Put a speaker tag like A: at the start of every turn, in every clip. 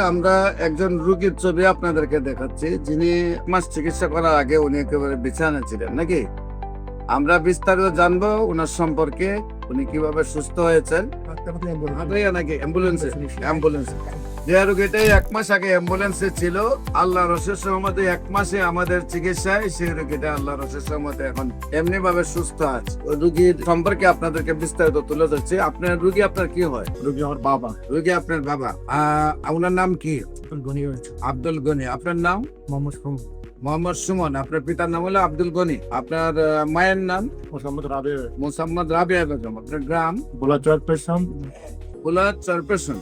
A: আমরা একজন রোগীর ছবি আপনাদেরকে দেখাচ্ছি, যিনি মাস চিকিৎসা করার আগে উনি একেবারে বিছানা ছিলেন নাকি। আমরা বিস্তারিত জানবো ওনার সম্পর্কে, উনি কিভাবে সুস্থ হয়েছেন। নাকি অ্যাম্বুলেন্সে যে রোগীটাই 1 মাস আগে অ্যাম্বুলেন্সে ছিল, আল্লাহ রসের সহমতে 1 মাসে আমাদের চিকিৎসায় সেই রোগীটা আল্লাহ রসের সহমতে এখন এমনি ভাবে সুস্থ আছে। ওই রোগীর সম্পর্কে আপনাদেরকে বিস্তারিত তুলে ধরছি। আপনার রোগী আপনার কি হয়?
B: রোগী আমার বাবা।
A: রোগী আপনার বাবা। ওনার নাম কি? আব্দুল গনি। আপনার নাম? মোহাম্মদ সুমন। আপনার পিতার নাম হলো আব্দুল গনি। আপনার মায়ের নাম? মোসাম্মদ রাবিয়া বেগম। আপনার গ্রাম? বুলার চরপেশন,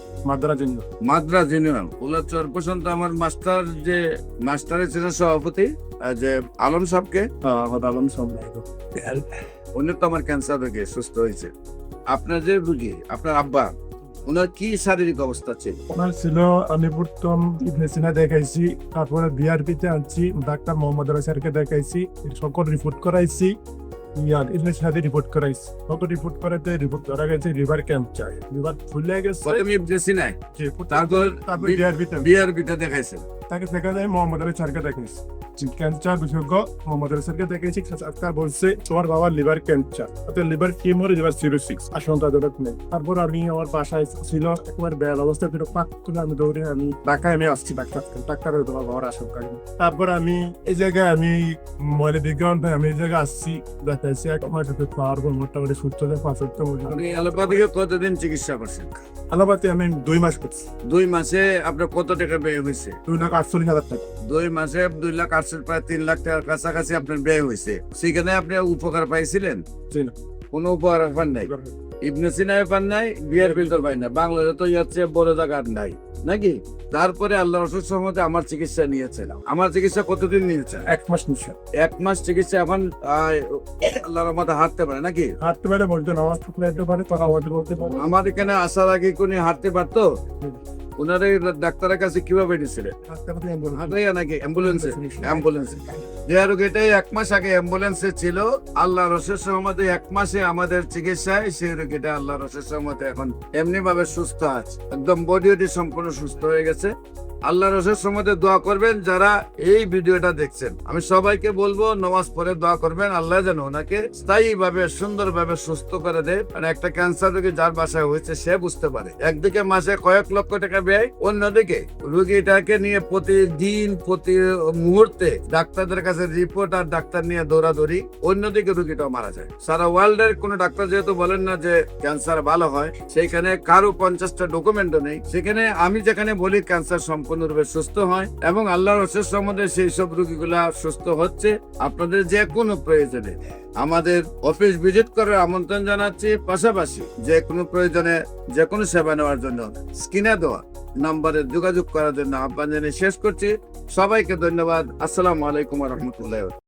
A: মাদ্রাজ ইউনিয়ন। বুলার চরপেশন তো আমার মাস্টারের ছিলেন সভাপতি যে আলম সাহেবকে। উনি তো আমার ক্যান্সার রোগে সুস্থ হয়েছে। আপনার যে রোগী, আপনার আব্বা, ওনার কি শারীরিক অবস্থা ছিল?
B: ওনার ছিল আলিপুরতম ইবনে সিনা দেখাইছি, তারপরে বিআরপিতে আনছি, ডাক্তার মোহাম্মদ আলী স্যারকে দেখাইছি, সকল রিপোর্ট করাইছি, ইবনে সিনাতে রিপোর্ট করাইছি। সকল রিপোর্ট করাতে রিপোর্ট ধরা গেছে লিভার ক্যান্সার, লিভার ফুলে গেছে।
A: প্রথমে ইবনে সিনায়, তারপর বিআরপিতে দেখাইছেন।
B: তাকে দেখা যায় মোহাম্মদ আলী স্যারকে দেখাইছি, ক্যান্সার বিশেষজ্ঞ মোহাম্মদ আলী স্যারকে দেখাইছি। ডাক্তার বলছে তোমার বাবার liver cancer, liver tumour, liver cirrhosis, আশঙ্কাজনক নেই। তারপর আমি আমার বাসায় ছিল একবার বেয়াল অবস্থা, পাক করে আমি দৌড়ে আমি ঢাকায় আমি আসছি ডাক্তারের তোমার বাবার আশঙ্কা। তারপর আমি এই জায়গায় আমি ময়লা বিজ্ঞান আমি এই জায়গায় আসছি, দেখাইছি এক মাস পাওয়ার পর মোটামুটি সুস্থ হয়ে 5
A: অ্যালোপ্যাথিকে কতদিন চিকিৎসা করছেন?
B: আলাপাতে আমি 2 মাস করছি।
A: 2 মাসে আপনার কত টাকা ব্যয় হয়েছে?
B: 2,48,000 টাকা।
A: 2 মাসে 2,80,000, প্রায় 3 লাখ টাকার কাছাকাছি আপনার ব্যয় হয়েছে। সেখানে আপনি উপকার পাইছিলেন? কোনো উপকার পান নাই? ইবনে সিনায় পান নাই, বিআরপি তো পাই না, বাংলাদেশে তো যাচ্ছে বড় জায়গা নাই নাকি। তারপরে আল্লাহ রসুল সহমতে আমার চিকিৎসা নিয়েছিলাম। আমার চিকিৎসা কতদিন নিয়েছে?
B: 1 মাস নিয়েছে।
A: 1 মাস চিকিৎসা। এখন আল্লাহর রহমতে হাঁটতে পারে নাকি?
B: হাঁটতে পারে, বলতে নামাজ পড়তে পারে, কথা বলতে পারে।
A: আমার এখানে আসার আগে কোন হাঁটতে পারতো? ওনার ডাক্তারের কাছে কিভাবে নিয়েছিলেন? নাকি অ্যাম্বুলেন্সে যে রোগীটাই 1 মাস আগে অ্যাম্বুলেন্সে ছিল, আল্লাহ রসের সহমতে 1 মাসে আমাদের চিকিৎসায় সেই রোগীটা আল্লাহ রসের সহমতে এখন এমনি ভাবে সুস্থ আছে, একদম বডি সম্পূর্ণ সুস্থ হয়ে গেছে। আল্লাহ রসের সহমতে দোয়া করবেন যারা এই ভিডিওটা দেখছেন। আমি সবাইকে বলবো নামাজ পড়ে দোয়া করবেন, আল্লাহ যেন ওনাকে স্থায়ী ভাবে সুন্দর ভাবে সুস্থ করে দেয়। মানে একটা ক্যান্সার রোগী যার বাসায় হয়েছে সে বুঝতে পারে, একদিকে মাসে কয়েক লক্ষ টাকা ব্যয়, অন্যদিকে রোগীটাকে নিয়ে প্রতিদিন প্রতি মুহূর্তে ডাক্তারদের কাছে রিপোর্ট আর ডাক্তার নিয়ে দৌড়াদৌড়ি, অন্যদিকে রোগীটাও মারা যায়। সারা ওয়ার্ল্ডের কোন ডাক্তার যেহেতু বলেন না যে ক্যান্সার ভালো হয়, সেইখানে কারো 50টা ডকুমেন্টও নেই। সেখানে আমি যেখানে বলি ক্যান্সার সম্পূর্ণরূপে সুস্থ হয় এবং আল্লাহর রসের সম্বন্ধে সেই সব রোগীগুলা সুস্থ হচ্ছে। আপনাদের যে কোনো প্রয়োজনে আমাদের অফিস ভিজিট করার আমন্ত্রণ জানাচ্ছি। পাশাপাশি যে কোনো প্রয়োজনে যে কোনো সেবা নেওয়ার জন্য স্ক্রিনে দেওয়া নম্বরে যোগাযোগ করার জন্য আহ্বান জানিয়ে শেষ করছি। সবাইকে ধন্যবাদ। আসসালামু আলাইকুম ওয়া রাহমাতুল্লাহি।